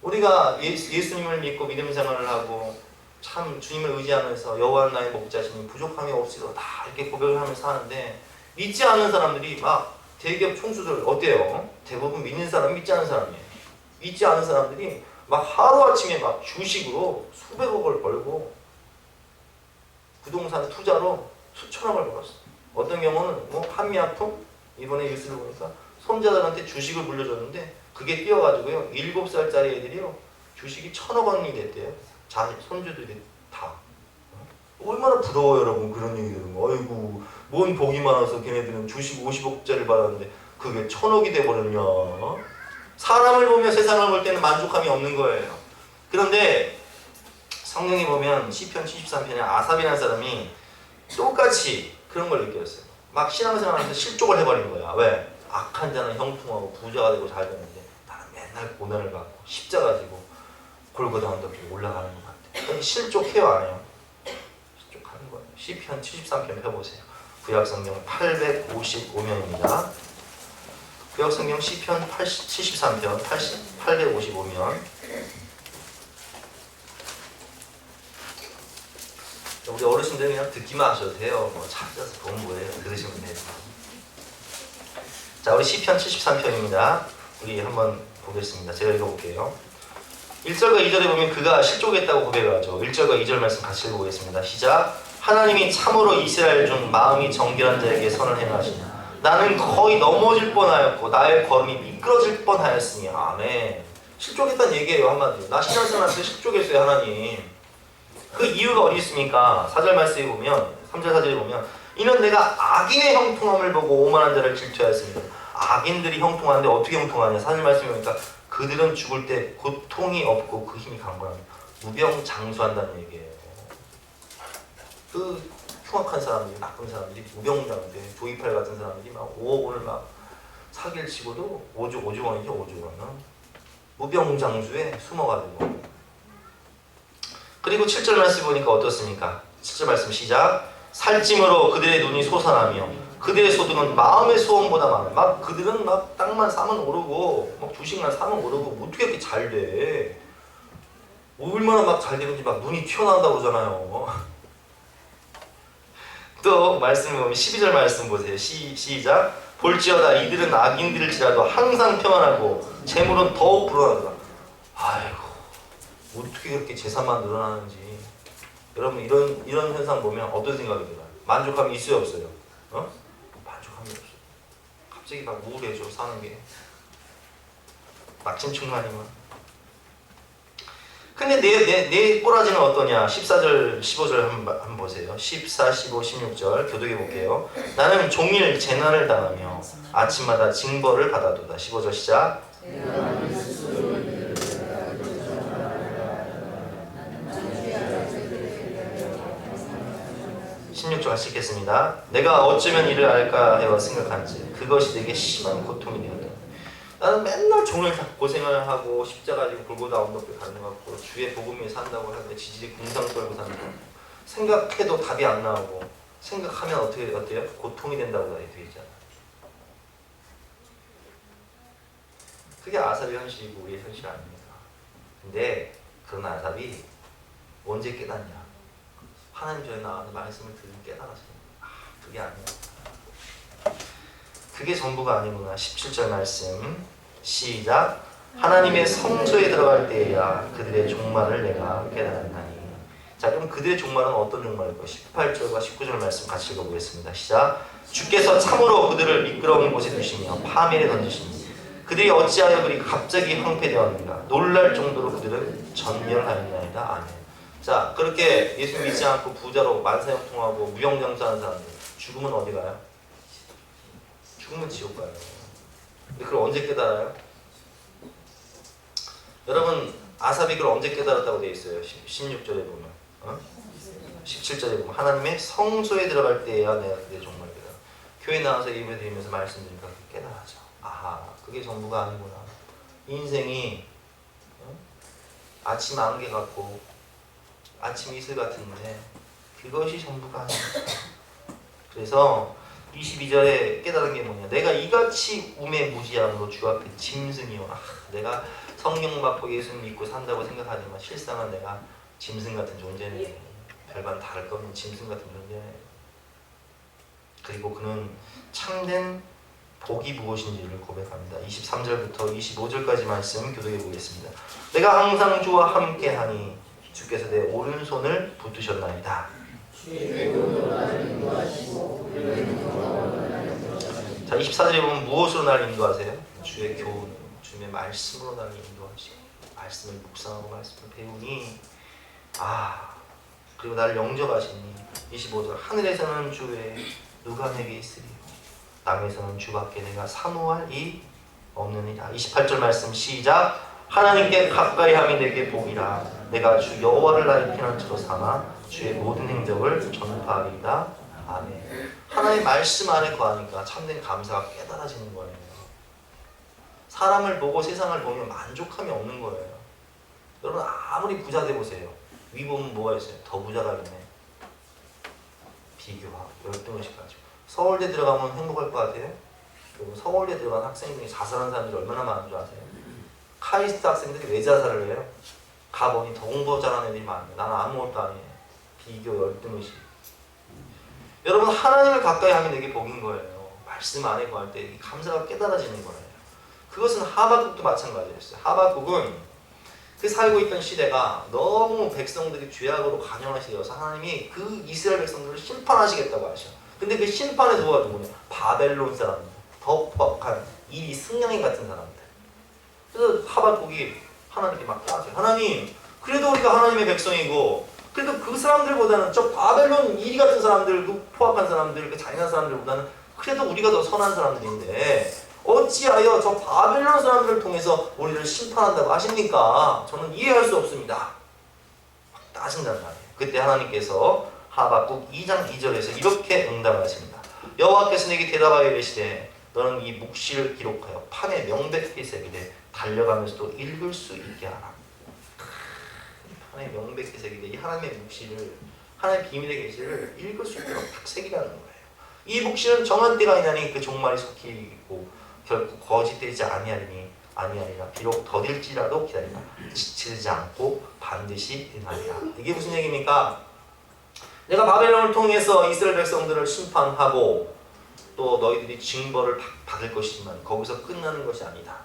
우리가 예수님을 믿고 믿음 생활을 하고 참 주님을 의지하면서 여호와는 나의 목자시니 부족함이 없이도 다 이렇게 고백을 하면서 하는데 믿지 않는 사람들이 막 대기업 총수들 어때요? 대부분 믿는 사람이 믿지 않는 사람이에요. 믿지 않는 사람들이 막 하루아침에 막 주식으로 수백억을 벌고 부동산 투자로 수천억을 벌었어요. 어떤 경우는 한미아품 이번에 뉴스를 보니까 손자들한테 주식을 물려줬는데 그게 뛰어가지고요 7살짜리 애들이요 주식이 1,000억 원이 됐대요. 손주들이 다. 얼마나 부러워요 여러분 그런 얘기 들으면. 아이고 뭔 복이 많아서 걔네들은 주식 50억짜리 받았는데 그게 1,000억이 돼버렸냐. 사람을 보며 세상을 볼 때는 만족함이 없는 거예요. 그런데 성경에 보면 시편 73편에 아삽이라는 사람이 똑같이 그런 걸 느꼈어요. 막 신앙생활하면서 실족을 해버린 거야. 왜? 악한 자는 형통하고 부자가 되고 잘 되는데 나는 맨날 고난을 받고 십자가 지고 골고다 언덕에 올라가는 것 같아. 실족해요 안 해요? 실족하는 거예요. 시편 73편 펴보세요. 구약성경 855면입니다. 구약성경 시편 73편 855면 우리 어르신들 그냥 듣기만 하셔도 돼요. 뭐 찾아서 공부해요. 들으시면 돼요. 자, 우리 시편 73편입니다. 우리 한번 보겠습니다. 제가 읽어볼게요. 1절과 2절에 보면 그가 실족했다고 고백을 하죠. 1절과 2절 말씀 같이 읽어보겠습니다. 시작. 하나님이 참으로 이스라엘 중 마음이 정결한 자에게 선을 행하시니 나는 거의 넘어질 뻔하였고 나의 걸음이 미끄러질 뻔하였으니 아멘. 실족했다는 얘기예요 한마디로. 나 신앙생활한테 실족했어요 하나님. 그 이유가 어디 있습니까? 4절 말씀에 보면 3절 4절에 보면 이는 내가 악인의 형통함을 보고 오만한 자를 질투하였습니다. 악인들이 형통하는데 어떻게 형통하냐. 4절 말씀에 보니까 그들은 죽을 때 고통이 없고 그 힘이 강건합니다. 무병장수한다는 얘기예요. 그 흉악한 사람들이 나쁜 사람들이 무병장수에 조이팔 같은 사람들이 막 5억 원을 막 사기를 치고도 5조 원이죠 5조 원은 무병장수에 숨어가지고. 그리고 7절 말씀 보니까 어떻습니까? 7절 말씀 시작. 살찜으로 그들의 눈이 솟아나며 그들의 소득은 마음의 소원보다 많아. 막 그들은 막 땅만 사면 오르고 막 주식만 사면 오르고 어떻게 이렇게 잘 돼? 얼마나 막 잘 되는지 막 눈이 튀어나온다고 그러잖아요. 또 말씀을 보면 12절 말씀 보세요. 시작. 볼지어다 이들은 악인들일지라도 항상 평안하고 재물은 더욱 불어나더라. 아이고 어떻게 그렇게 재산만 늘어나는지. 여러분 이런 현상 보면 어떤 생각이 들어요? 만족함이 있어요 없어요? 만족함이 없어요. 갑자기 막 우울해져 사는 게. 마침 충만이면. 근데 내 꼬라지는 어떠냐? 14절 15절 한번 보세요. 14, 15, 16절 교독해 볼게요. 나는 종일 재난을 당하며 아침마다 징벌을 받아도다. 15절 시작. 16절 같이 읽겠습니다. 내가 어쩌면 이를 알까 하여 생각한지 그것이 내게 심한 고통이 되었다. 나는 맨날 종일 고생을 하고 십자가 지고 골고다 언덕을 가는 것 같고 주의 복음 위에 산다고 하는데 지지리 궁상 떨고 사는 거 생각해도 답이 안 나오고 생각하면 어때요? 고통이 된다고 되어 있잖아. 그게 아삽의 현실이고 우리의 현실 아닙니까? 근데 그런 아삽이 언제 깨닫냐? 하나님 전에 나와서 말씀을 들으면 깨달았어요. 그게 아니야. 그게 전부가 아니구나. 17절 말씀 시작. 하나님의 성소에 들어갈 때에야 그들의 종말을 내가 깨달았나니. 자, 그럼 그들의 종말은 어떤 종말일까요? 18절과 19절 말씀 같이 읽어보겠습니다. 시작. 주께서 참으로 그들을 미끄러운 곳에 두시며 파멸에 던지시니 그들이 어찌하여 그리 갑자기 황폐되었는가. 놀랄 정도로 그들은 전멸하였나이다. 아멘. 자, 그렇게 예수 믿지 않고 부자로 만사형통하고 무형장수하는 사람들 죽으면 어디 가요? 죽으면 지옥 가요. 근데 그걸 언제 깨달아요? 여러분 아삽이 그걸 언제 깨달았다고 되어 있어요? 16절에 보면 17절에 보면 하나님의 성소에 들어갈 때야 내가 그게 정말 깨달아. 교회 나와서 예배 드리면서 말씀드리니까 깨달아져. 아하, 그게 전부가 아니구나. 인생이 아침 안개 같고 아침 이슬 같은데 그것이 전부가 아니야. 그래서 22절에 깨달은 게 뭐냐? 내가 이같이 우매무지함으로 주 앞에 짐승이요. 내가 성령 받고 예수 믿고 산다고 생각하지만 실상은 내가 짐승 같은 존재네. 별반 다를 거 없는 짐승 같은 존재네. 그리고 그는 참된 복이 무엇인지를 고백합니다. 23절부터 25절까지 말씀 교독해 보겠습니다. 내가 항상 주와 함께하니 주께서 내 오른손을 붙드셨나이다. 자, 24절에 보면 무엇으로 나를 인도하세요? 주의 교훈, 주의 말씀으로 나를 인도하시고 말씀을 묵상하고 말씀을 배우니 그리고 나를 영접하시니 25절 하늘에서는 주 외에 누가 내게 있으리요 땅에서는 주밖에 내가 사모할 이 없느니라. 28절 말씀 시작. 하나님께 가까이 함이 내게 복이라. 내가 주 여호와를 나의 피난처로 삼아 주의 모든 행적을 전파하리이다. 아멘. 하나님의 말씀 안에 거하니까 참된 감사가 깨달아지는 거예요. 사람을 보고 세상을 보면 만족함이 없는 거예요. 여러분 아무리 부자 돼 보세요. 위 보면 뭐가 있어요? 더 부자가 있네. 비교하고 열등의식 가지고. 서울대 들어가면 행복할 것 같아요? 그리고 서울대 들어간 학생 중에 자살한 사람들이 얼마나 많은 줄 아세요? 카이스트 학생들이 왜 자살을 해요? 가보니 더 공부 잘하는 애들이 많아요. 나는 아무것도 아니에요. 비교, 열등의식. 여러분 하나님을 가까이 하면 되게 복인 거예요. 말씀 안에 거할 때 이 감사가 깨달아지는 거예요. 그것은 하박국도 마찬가지였어요. 하박국은 그 살고 있던 시대가 너무 백성들이 죄악으로 관영하시어서 하나님이 그 이스라엘 백성들을 심판하시겠다고 하셔. 근데 그 심판의 도가 누구냐? 바벨론 사람들. 더 포악한 이 승냥이 같은 사람들. 그래서 하박국이 하나님께 막 따져요. 하나님, 그래도 우리가 하나님의 백성이고 그래도 그 사람들보다는 저 바벨론 이리 같은 사람들, 그 포악한 사람들, 그 잔인한 사람들보다는 그래도 우리가 더 선한 사람들인데 어찌하여 저 바벨론 사람들을 통해서 우리를 심판한다고 하십니까? 저는 이해할 수 없습니다. 막 따진단 말이에요. 그때 하나님께서 하박국 2장 2절에서 이렇게 응답하십니다. 여호와께서 내게 대답하여 이르시되 너는 이 묵시를 기록하여 판에 명백히 새기되 달려가면서도 읽을 수 있게 하라. 판에 명백히 새기되 이 하나님의 묵시를, 하나님의 비밀의 계시를 읽을 수 있도록 딱 새기라는 거예요. 이 묵시는 정한 때가 있나니 그 종말이 속히고 결코 거짓되지 아니하리라. 비록 더딜지라도 기다리라. 지치지 않고 반드시 일어나리라. 이게 무슨 얘기입니까? 내가 바벨론을 통해서 이스라엘 백성들을 심판하고 또 너희들이 징벌을 받을 것이지만 거기서 끝나는 것이 아니다.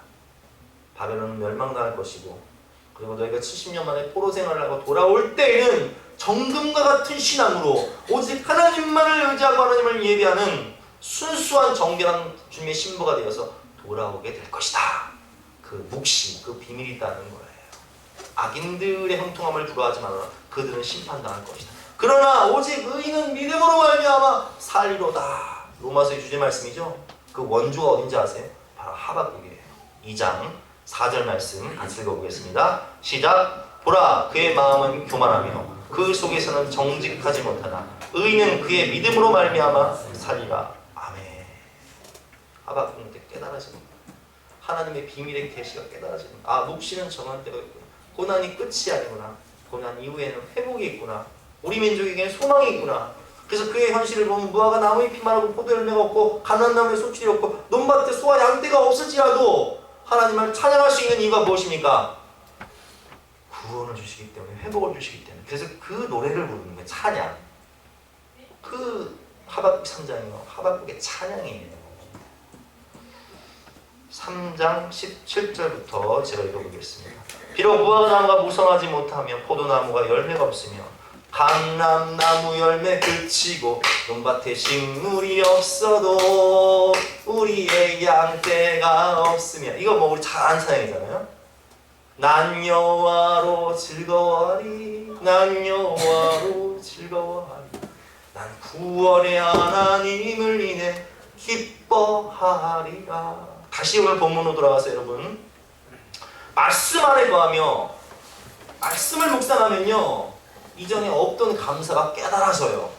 바벨론은 멸망당할 것이고 그리고 너희가 70년 만에 포로 생활을 하고 돌아올 때에는 정금과 같은 신앙으로 오직 하나님만을 의지하고 하나님을 예배하는 순수한 정결한 주님의 신부가 되어서 돌아오게 될 것이다. 그 묵시, 그 비밀이 있다는 거예요. 악인들의 형통함을 부러워하지 말아라. 그들은 심판당할 것이다. 그러나 오직 의인은 믿음으로 말미암아 살리로다. 로마서의 주제 말씀이죠. 그 원조가 어딘지 아세요? 바로 하박국이에요. 2장 4절 말씀 같이 읽어보겠습니다. 시작. 보라, 그의 마음은 교만하며 그 속에서는 정직하지 못하나 의인은 그의 믿음으로 말미암아 살리라. 아멘. 하박국 때 깨달아지는 거예요. 하나님의 비밀의 계시가 깨달아지는 거예요. 아, 묵시는 정한 때가 있구나. 고난이 끝이 아니구나. 고난 이후에는 회복이 있구나. 우리 민족에게는 소망이 있구나. 그래서 그의 현실을 보면 무화과 나무잎이 마르고 포도 열매가 없고 가난나무에 소출이 없고 논밭에 소와 양떼가 없을지라도 하나님을 찬양할 수 있는 이유가 무엇입니까? 구원을 주시기 때문에, 회복을 주시기 때문에. 그래서 그 노래를 부르는 거예요. 찬양. 그 하박국 3장이요. 하박국의 찬양이에요. 3장 17절부터 제가 읽어보겠습니다. 비록 무화과나무가 무성하지 못하며 포도나무가 열매가 없으며 감람나무 열매 그치고 논밭에 식물이 없어도 우리의 양떼가 없으며, 이거 뭐 우리 잘 아는 사연이잖아요. 난 여호와로 즐거워하리, 난 여호와로 즐거워하리, 난 구원의 하나님을 인해 기뻐하리라. 다시 오늘 본문으로 돌아가서 여러분, 말씀 안에 거하며 말씀을 묵상하면요, 이전에 없던 감사가 깨달아져요.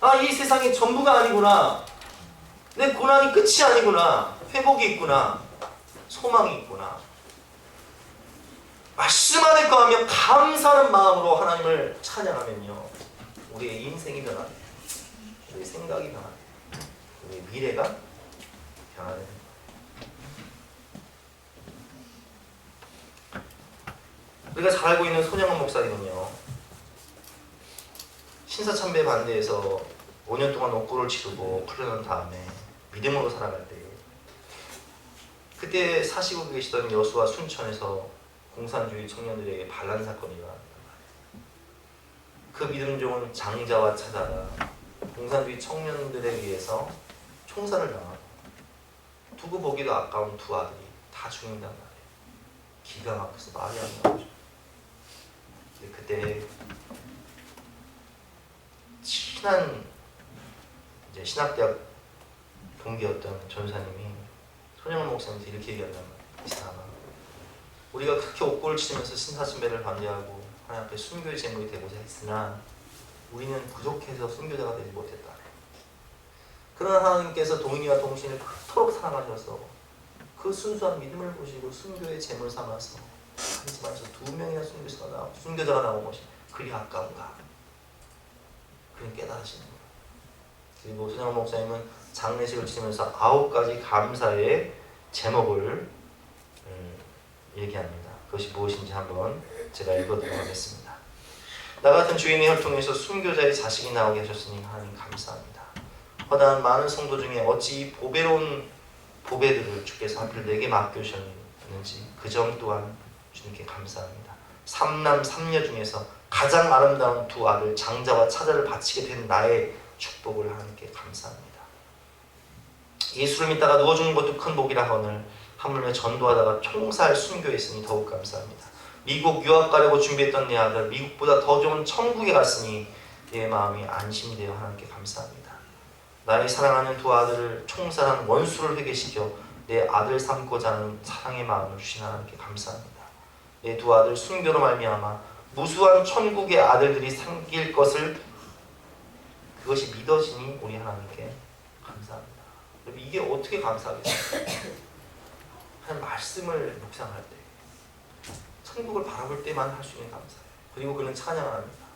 아, 이 세상이 전부가 아니구나. 내 고난이 끝이 아니구나. 회복이 있구나. 소망이 있구나. 말씀 안에 거하며 감사하는 마음으로 하나님을 찬양하면요, 우리의 인생이 변화돼요. 우리의 생각이 변화돼요. 우리의 미래가 변화돼요. 우리가 잘 알고 있는 손영원 목사님은요, 신사참배에 반대해서 5년 동안 옥고를 치르고 풀려난 다음에 믿음으로 살아갈 때, 그때 사시고 계시던 여수와 순천에서 공산주의 청년들에게 반란 사건이 일어납니다. 그 믿음종은 장자와 차자가 공산주의 청년들에 의해서 총살을 당하고 두고 보기도 아까운 두 아들이 다 죽는단 말이에요. 기가 막혀서 말이 안 나오죠. 근데 그때 친한 이제 신학대학 동기였던 전사님이 손영원 목사님한테 이렇게 얘기한단 말이에요. 이 사람아, 우리가 그렇게 옥고를 치르면서 신사참배를 반대하고 하나님 앞에 순교의 제물이 되고자 했으나 우리는 부족해서 순교자가 되지 못했다. 그러나 하나님께서 동인이와 동신을 그토록 사랑하셔서 그 순수한 믿음을 보시고 순교의 제물 삼아서 한 집안에서 2명이나 순교자가 나온 것이 그리 아까운가. 그런 깨달으시는 거예요. 그리고 손영원 목사님은 장례식을 치르면서 9가지 감사의 제목을 얘기합니다. 그것이 무엇인지 한번 제가 읽어드리도록 하겠습니다. 나 같은 주인의 혈통에서 순교자의 자식이 나오게 하셨으니 하나님 감사합니다. 허다한 많은 성도 중에 어찌 이 보배로운 보배들을 주께서 하필 내게 맡겨주셨는지 그 점 또한 주님께 감사합니다. 3남 3녀 중에서 가장 아름다운 2 아들 장자와 차자를 바치게 된 나의 축복을 하나님께 감사합니다. 예수를 믿다가 누워 죽는 것도 큰 복이라 하오늘 하물며 전도하다가 총살 순교했으니 더욱 감사합니다. 미국 유학 가려고 준비했던 내 아들 미국보다 더 좋은 천국에 갔으니 내 마음이 안심되어 하나님께 감사합니다. 나의 사랑하는 2 아들을 총살한 원수를 회개시켜 내 아들 삼고자 하는 사랑의 마음을 주신 하나님께 감사합니다. 내 2 아들 순교로 말미암아 무수한 천국의 아들들이 생길 것을 그것이 믿어지니 우리 하나님께 감사합니다. 여러분, 이게 어떻게 감사하겠어요? 하나님 말씀을 묵상할 때, 천국을 바라볼 때만 할 수 있는 감사예요. 그리고 그는 찬양합니다.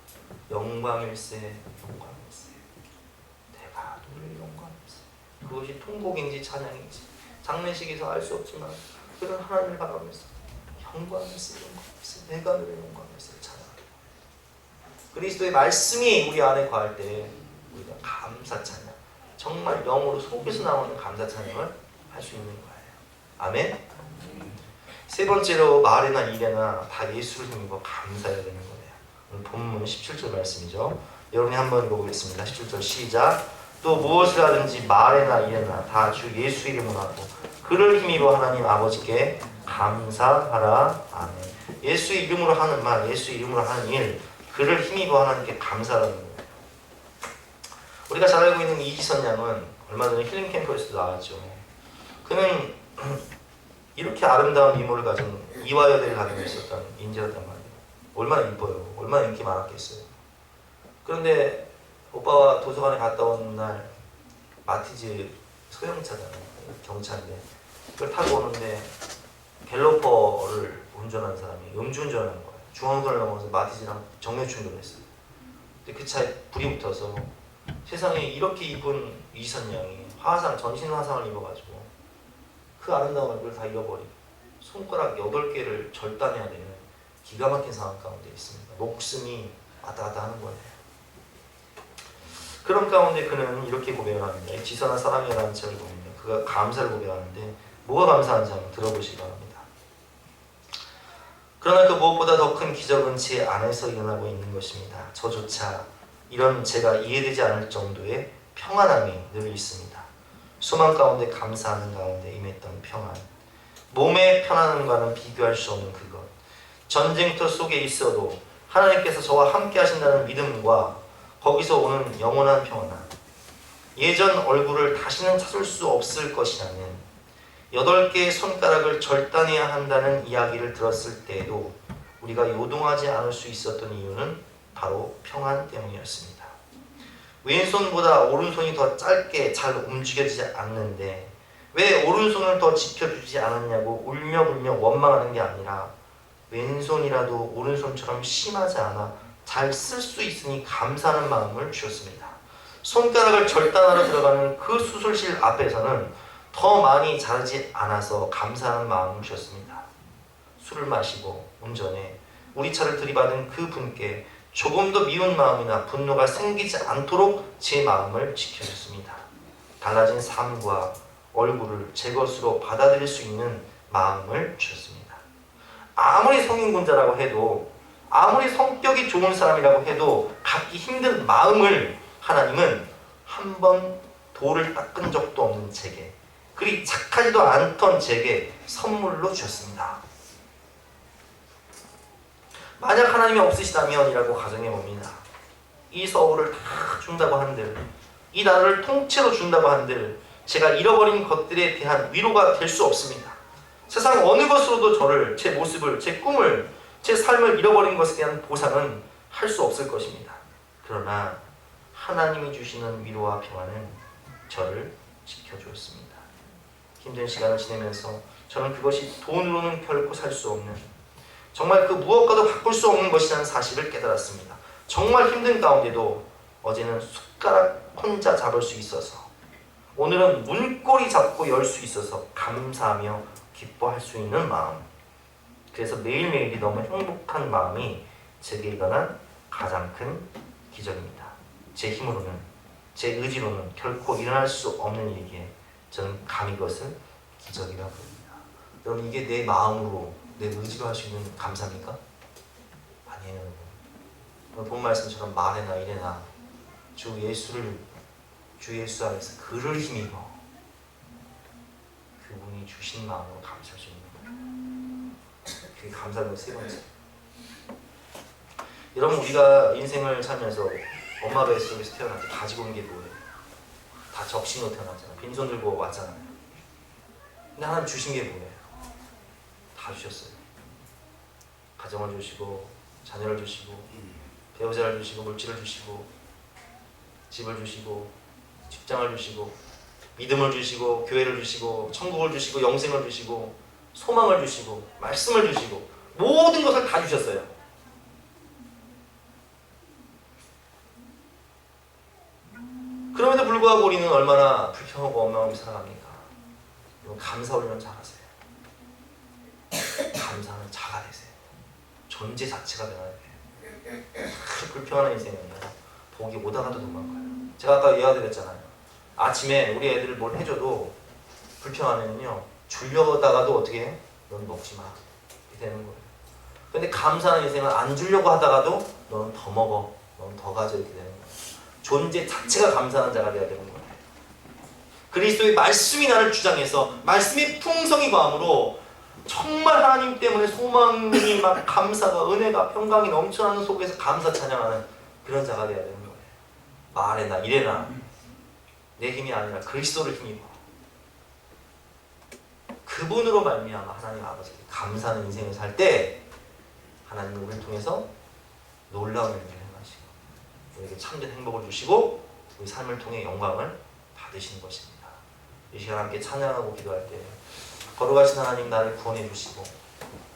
영광일세, 영광일세, 내가 누릴 영광일세. 그것이 통곡인지 찬양인지 장례식에서 알 수 없지만 그는 하나님을 바라보면서 영광일세, 영광일세, 내가 누릴 영광일세 찬양합니다. 그리스도의 말씀이 우리 안에 거할 때 우리가 감사 찬양, 정말 영으로 속에서 나오는 감사 찬양을 할 수 있는 거예요. 아멘. 세 번째로 말에나 일에나 다 예수를 힘입어 감사해야 되는 거예요. 오늘 본문 17절 말씀이죠. 여러분이 한번 읽어보겠습니다. 17절 시작. 또 무엇을 하든지 말에나 일에나 다 주 예수 이름으로 하고 그를 힘입어 하나님 아버지께 감사하라. 아멘. 예수 이름으로 하는 말, 예수 이름으로 하는 일, 그를 힘입어 하나님께 감사라는 거예요. 우리가 잘 알고 있는 이지선 양은 얼마 전에 힐링 캠프에서도 나왔죠. 그는 이렇게 아름다운 미모를 가진 이화여대를 가지고 있었던 인재였단 말이에요. 얼마나 이뻐요. 얼마나 인기 많았겠어요. 그런데 오빠와 도서관에 갔다 온 날 마티즈 소형차잖아요. 경차인데 그걸 타고 오는데 갤로퍼를 운전하는 사람이 음주운전하는 거예요. 중앙선을 넘어서 마티즈랑 정면 충돌했어요. 근데 그 차에 불이 붙어서 세상에 이렇게 이쁜 이지선 양이 화상, 전신 화상을 입어가지고 그 아름다운 얼굴을 다 잃어버리고 손가락 8개를 절단해야 되는 기가 막힌 상황 가운데 있습니다. 목숨이 왔다 갔다 하는 거예요. 그런 가운데 그는 이렇게 고백을 합니다. 이 지선한 사랑이라는 책을 보면 그가 감사를 고백하는데 뭐가 감사한지 한번 들어보시기 바랍니다. 그러나 그 무엇보다 더 큰 기적은 제 안에서 일어나고 있는 것입니다. 저조차 이런 제가 이해되지 않을 정도의 평안함이 늘 있습니다. 수만 가운데 감사하는 가운데 임했던 평안, 몸의 편안함과는 비교할 수 없는 그것, 전쟁터 속에 있어도 하나님께서 저와 함께 하신다는 믿음과 거기서 오는 영원한 평안, 예전 얼굴을 다시는 찾을 수 없을 것이라는 8개의 손가락을 절단해야 한다는 이야기를 들었을 때에도 우리가 요동하지 않을 수 있었던 이유는 바로 평안 때문이었습니다. 왼손보다 오른손이 더 짧게 잘 움직여지지 않는데 왜 오른손을 더 지켜주지 않았냐고 울며불며 원망하는 게 아니라 왼손이라도 오른손처럼 심하지 않아 잘 쓸 수 있으니 감사하는 마음을 주셨습니다. 손가락을 절단하러 들어가는 그 수술실 앞에서는 더 많이 자르지 않아서 감사하는 마음을 주셨습니다. 술을 마시고 운전해 우리 차를 들이받은 그 분께 조금 더 미운 마음이나 분노가 생기지 않도록 제 마음을 지켜줬습니다. 달라진 삶과 얼굴을 제 것으로 받아들일 수 있는 마음을 주셨습니다. 아무리 성인군자라고 해도 아무리 성격이 좋은 사람이라고 해도 갖기 힘든 마음을 하나님은 한 번 돌을 닦은 적도 없는 제게 그리 착하지도 않던 제게 선물로 주셨습니다. 만약 하나님이 없으시다면이라고 가정해봅니다. 이 서울을 다 준다고 한들 이 나라를 통째로 준다고 한들 제가 잃어버린 것들에 대한 위로가 될 수 없습니다. 세상 어느 것으로도 저를, 제 모습을, 제 꿈을, 제 삶을 잃어버린 것에 대한 보상은 할 수 없을 것입니다. 그러나 하나님이 주시는 위로와 평안은 저를 지켜주었습니다. 힘든 시간을 지내면서 저는 그것이 돈으로는 결코 살 수 없는 정말 그 무엇과도 바꿀 수 없는 것이라는 사실을 깨달았습니다. 정말 힘든 가운데도 어제는 숟가락 혼자 잡을 수 있어서 오늘은 문고리 잡고 열 수 있어서 감사하며 기뻐할 수 있는 마음, 그래서 매일매일이 너무 행복한 마음이 제게 일어난 가장 큰 기적입니다. 제 힘으로는, 제 의지로는 결코 일어날 수 없는 일이기에 저는 감히 그것을 기적이라고 부릅니다. 여러분, 이게 내 마음으로 내 의지로 할 수 있는 감사입니까? 아니에요. 본 말씀처럼 말에나 일에나 주 예수 안에서 그를 힘입어 그분이 주신 마음으로 감사할 수 있는 거예요. 그게 감사는 세 번째. 여러분, 우리가 인생을 살면서 엄마 뱃속에서 태어날 때 가지고 온 게 뭐예요? 다 적신으로 태어났잖아요. 빈손 들고 왔잖아요. 근데 하나님 주신 게 뭐예요? 다 주셨어요. 가정을 주시고, 자녀를 주시고, 배우자를 주시고, 물질을 주시고, 집을 주시고, 직장을 주시고, 믿음을 주시고, 교회를 주시고, 천국을 주시고, 영생을 주시고, 소망을 주시고, 말씀을 주시고, 모든 것을 다 주셨어요. 그럼에도 불구하고 우리는 얼마나 불평하고 원망하며 살아갑니까? 감사 훈련 잘하세요. 감사는 자가 되세요. 존재 자체가 변화돼요. 불평하는 인생은요, 복이 오다가도 도망가요. 제가 아까 예화드렸잖아요. 아침에 우리 애들 뭘 해줘도 불평하면요, 줄려다가도 어떻게 해? 넌 먹지 마. 이렇게 되는 거예요. 근데 감사하는 인생은 안 주려고 하다가도 너는 더 먹어, 너는 더 가져 이렇게 되는 거예요. 존재 자체가 감사하는 자가 되어야 되는 거예요. 그리스도의 말씀이 나를 주장해서 말씀의 풍성이 과함으로 정말 하나님 때문에 소망이 막 감사가 은혜가 평강이 넘쳐나는 속에서 감사 찬양하는 그런 자가 되어야 되는 거예요. 말해나 이래나 내 힘이 아니라 그리스도를 힘입어 그분으로 말미암아 하나님 아버지께 감사하는 인생을 살 때 하나님은 우리를 통해서 놀라운 일을 행하시고 우리에게 참된 행복을 주시고 우리 삶을 통해 영광을 받으시는 것입니다. 이 시간 함께 찬양하고 기도할 때 걸어가신 하나님 나를 구원해 주시고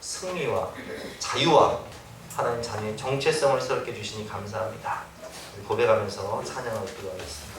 승리와 자유와 하나님 자녀의 정체성을 새롭게 주시니 감사합니다. 우리 고백하면서 찬양하고 기도하겠습니다.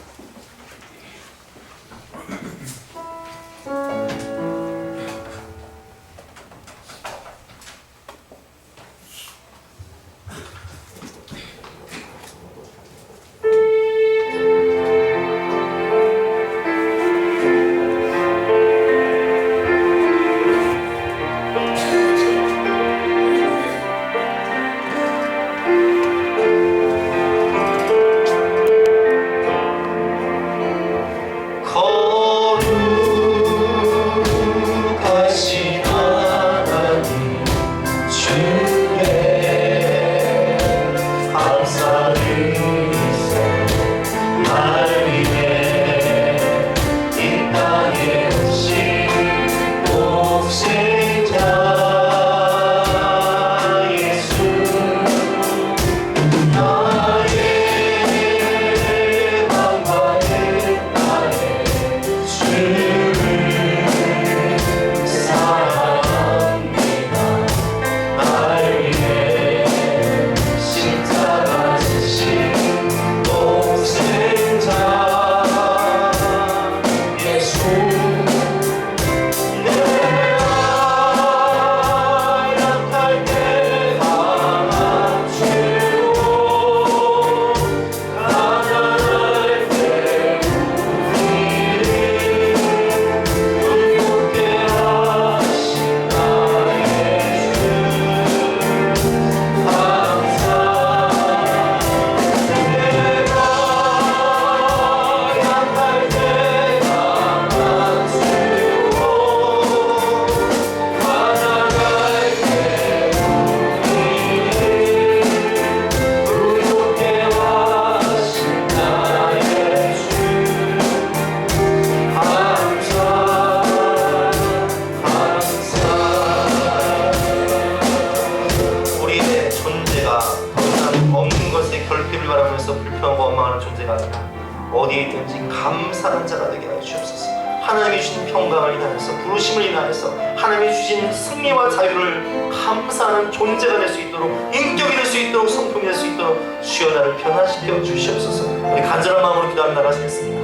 어디에 있든지 감사하는 자가 되게 하여 주옵소서. 하나님이 주신 평강을 인하여서 부르심을 인하여서 하나님이 주신 승리와 자유를 감사하는 존재가 될 수 있도록 인격이 될 수 있도록 성품이 될 수 있도록 주여 나를 변화시켜 주시옵소서. 우리 간절한 마음으로 기도하는 나라 하겠습니다.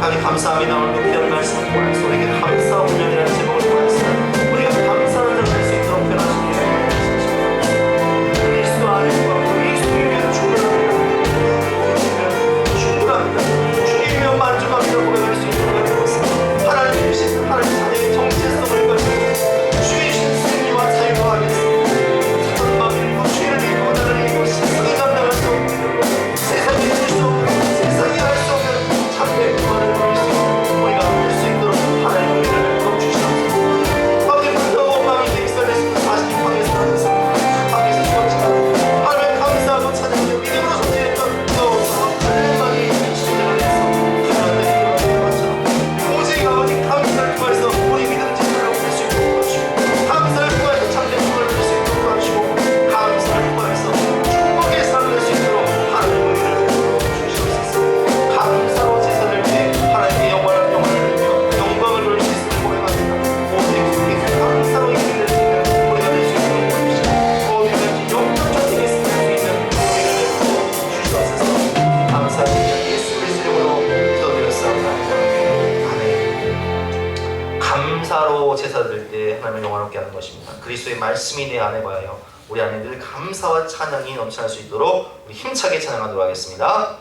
하나님 감사합니다. 오늘 귀한 말씀을 통해서 우리에게 감사 운명이라는 제목을 통해서 우리가 감사하는 자가 될 수 있도록 변화시켜 주시옵소서. 그리스도 안에서 그리스도에 대한 충분합니다. 주님이면 만족합니다. 고백할 수 있도록 하옵소서. 하나님 주신 하나님 자녀의 정체성을 가지고 주의 주신 승리와 자유와 하겠습니다. 작은 마음을 주의를 이기고 나를 이기고 세상이 감당할 수 없는 세상이 할 수 없는 세상이 할 수 없는 참된 구원을 누릴 수 있는 우리가 할 수 있도록 하나님 우리를 도와주시옵소서. 밖에 무더운 마음이 대기살됐습니다. 자신이 방에서 하면서 밖에서 주었지만 하나님 감사하고 찬양하며 믿음으로 존재했던 무더운 상황 하나님만이 존재가 돼서 하나님의 기도를 받죠. 오직 아버지 감사를 구해서 우리 믿음 지수를 높일 수 있도록 도와주시고 감사를 구해서 참된 구원을 누릴 수 있도록 도와주시고 감사를 구해서 축복의 삶을 낼 수 있도록 하나님 우리를 도와주시옵소서. 감사로 제사를 위해 하나님의 영원한 영광을 누릴 수 있음을 고백합니다. 오직 그 감사로 이기는 우리가 될 수 있도록 도와주시고 어디든지 영적인 힘이 있을 수 있는 우리를 도와주시옵소서. 감사드리며 예수 그리스도의 이름으로 기도드렸사옵나이다. 아멘. 감사로 제사 드릴 때 하나님을 영화롭게 하는 것입니다. 그리스도의 말씀이 내 안에 거하여 우리 안에 늘 감사와 찬양이 넘쳐날 수 있도록 우리 힘차게 찬양하도록 하겠습니다.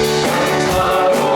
감사로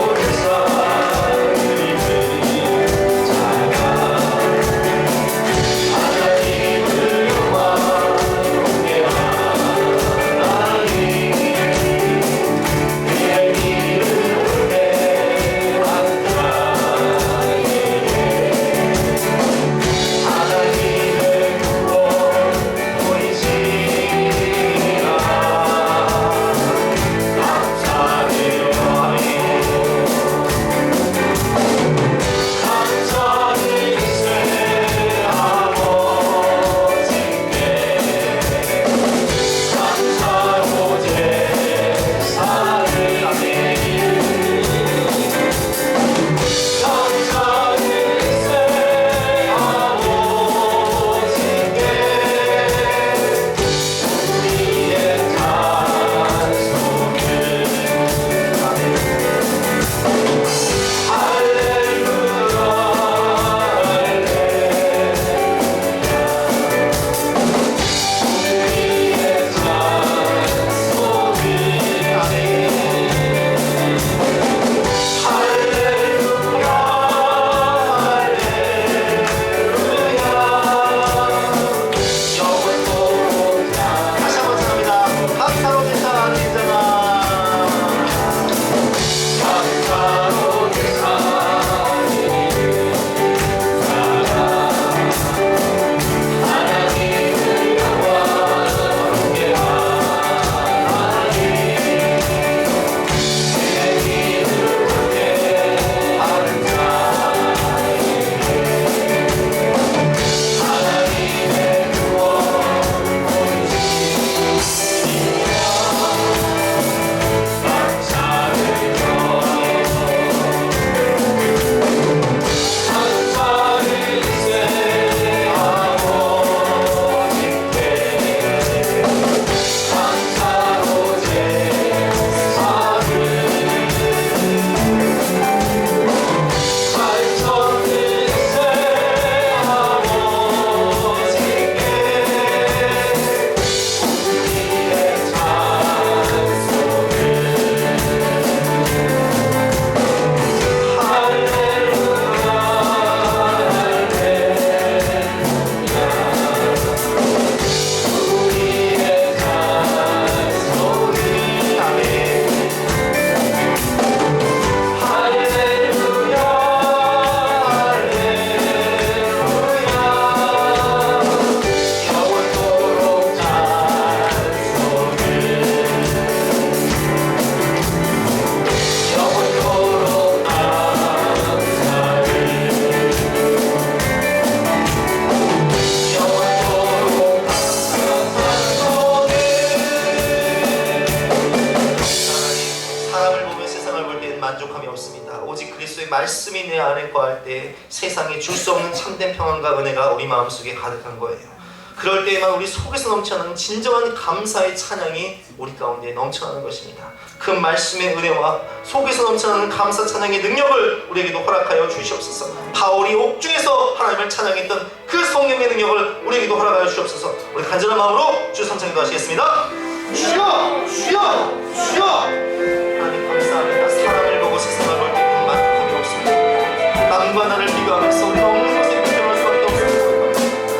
만족함이 없습니다. 오직 그리스도의 말씀이 내 안에 거할 때 세상에 줄 수 없는 참된 평안과 은혜가 우리 마음속에 가득한 거예요. 그럴 때에만 우리 속에서 넘쳐나는 진정한 감사의 찬양이 우리 가운데 넘쳐나는 것입니다. 그 말씀의 은혜와 속에서 넘쳐나는 감사 찬양의 능력을 우리에게도 허락하여 주시옵소서. 바울이 옥중에서 하나님을 찬양했던 그 성령의 능력을 우리에게도 허락하여 주시옵소서. 우리 간절한 마음으로 주 선창기도 하시겠습니다. 주여! 주여! 주여! 하나님 감사합니다. 사랑을 보고 세상을 볼 때 만족함이 없습니다. 남과 나를 비교하면서 우리가 없는 것에 비교할 수밖에 없습니다.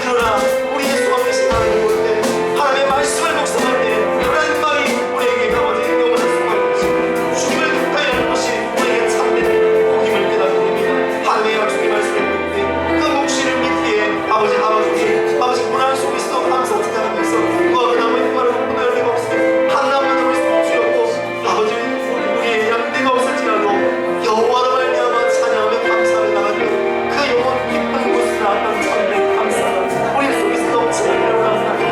그러나 우리의 수 없는 신앙을 볼 때, 하나님의 말씀을 묵상할 때 하나님 말이 우리에게 아버지 영원한 수고를 주시고 주님을 가까이 하는 것이 우리에게 참된 복임을 깨닫게 됩니다. 하나님의 약속의 말씀을 볼 때 그 묵시를 믿기에 아버지 고난 속에서도 감사 찬양하면서 그와 그 나무의 말을 보낼 리가 없으니 한 나무만으로 주였고 아버지 우리의 양떼가 없을지라도 여호와로 말미암아 찬양하며 감사를 나가는 그 영원 깊은 곳에 나아가는 참된 감사가 우리 속에서 넘치는 일어납니다.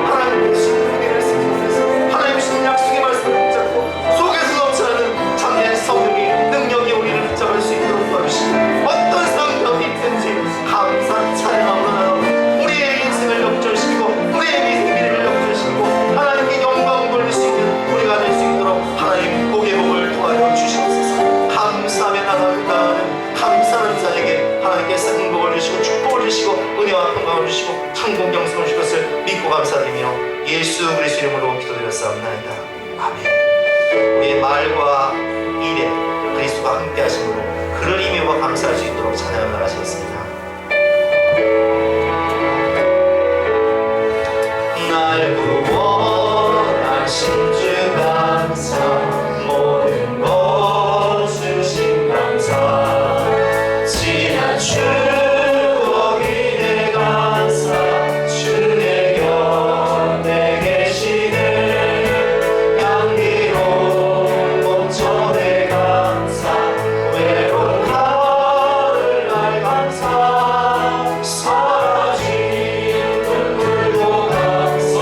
하나님 주신 은혜를 생각하면서 하나님 주신 약속의 말씀을 붙잡고 속에서 넘쳐나는 참된 성령의 능력이 우리를 붙잡을 수 있도록 도와주시고 어떤 상황이 있든지 감사 찬양함으로 나가 우리의 인생을 역전시키고 우리의 미래를 역전시키고 하나님께 영광 돌릴 수 있는 우리가 될 수 있도록 하나님 복의 복을 도와줘 주시옵소서. 감사하며 나가는 감사하는 자에게 하나님께서 행복을 주시고 축복을 주시고 은혜와 평강을 주시고 천국 영생을 주실 것을 믿고 감사드리며 예수 그리스도 이름으로 기도드렸사옵나이다. 아멘. 우리의 말과 일에 그리스도가 함께 하심으로 그를 힘입어 감사할 수 있도록 찬양을 나가시겠습니다. 날 구원하신 주 감사 모든 것 주신 감사 지난 추억이 내 감사 주의 곁에 계시네 향기로운 목전에 감사 외로운 가을 날 감사 사라진 눈물도 감사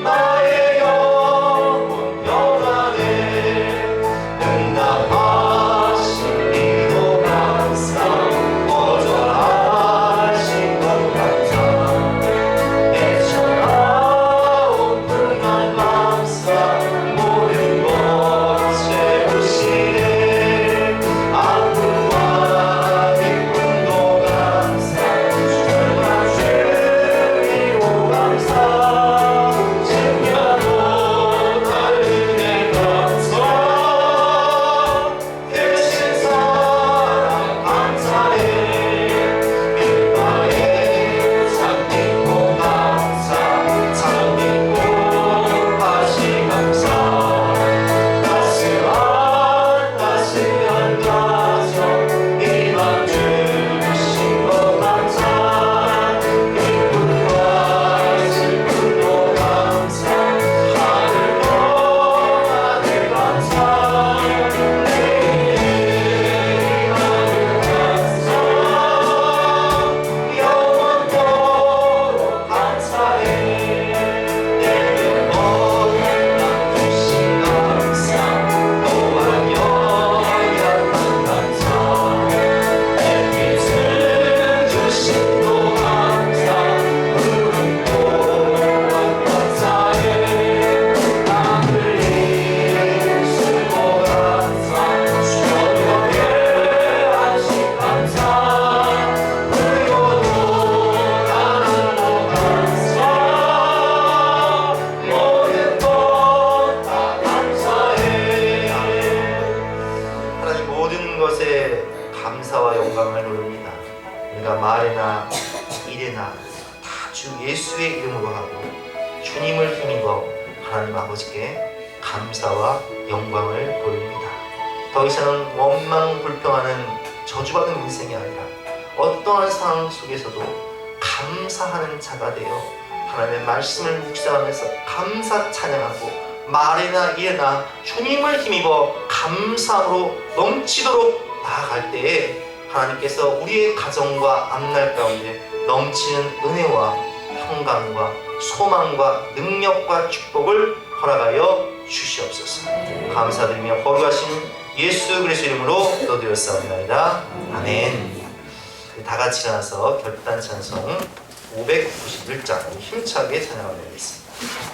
나의 영혼 영원해 응답하신 이도 감사 거절하신 것 감사 애처나온 풍만 감사 모든 것 채우시네 아픔과 기쁨도 감사 주가 주이고 감사 챙겨도 다르게 감사 대신 사랑 감사해 밀가에 잠기고 감사 잠기고 다시 감사 따스한 가정 이만 주신 것 감사 기쁨과 슬픔도 감사 하늘 평안을 감사 내일이 하늘 감사 영원토록 감사해 내게 모든 주신 감사 또한 영원한 감사 햇빛을 주신 또 감사 푸른 또한 감사해 땅을 이수고 감사 수고하게 하신 감사 의로도 나누고 감사 모든 것 다 감사해. 하나님 모든 것에 감사와 영광을 돌립니다. 우리가 말이나 일이나 다 주 예수의 이름으로 하고 주님을 힘입어 하나님 아버지께 감사와 영광을 돌립니다. 더 이상은 원망 불평하는 저주받은 인생이 아니라 어떠한 상황 속에서도 감사하는 자가 되어 하나님의 말씀을 묵상하면서 감사 찬양하고 말이나 일이나 주님을 힘입어 감사로 넘치도록 나아갈 때에 하나님께서 우리의 가정과 앞날 가운데 넘치는 은혜와 평강과 소망과 능력과 축복을 허락하여 주시옵소서. 감사드리며 거룩하신 예수 그리스도 이름으로 기도드렸사옵나이다. 아멘. 다 같이 일어나서 결단 찬송 591장 힘차게 찬양하겠습니다.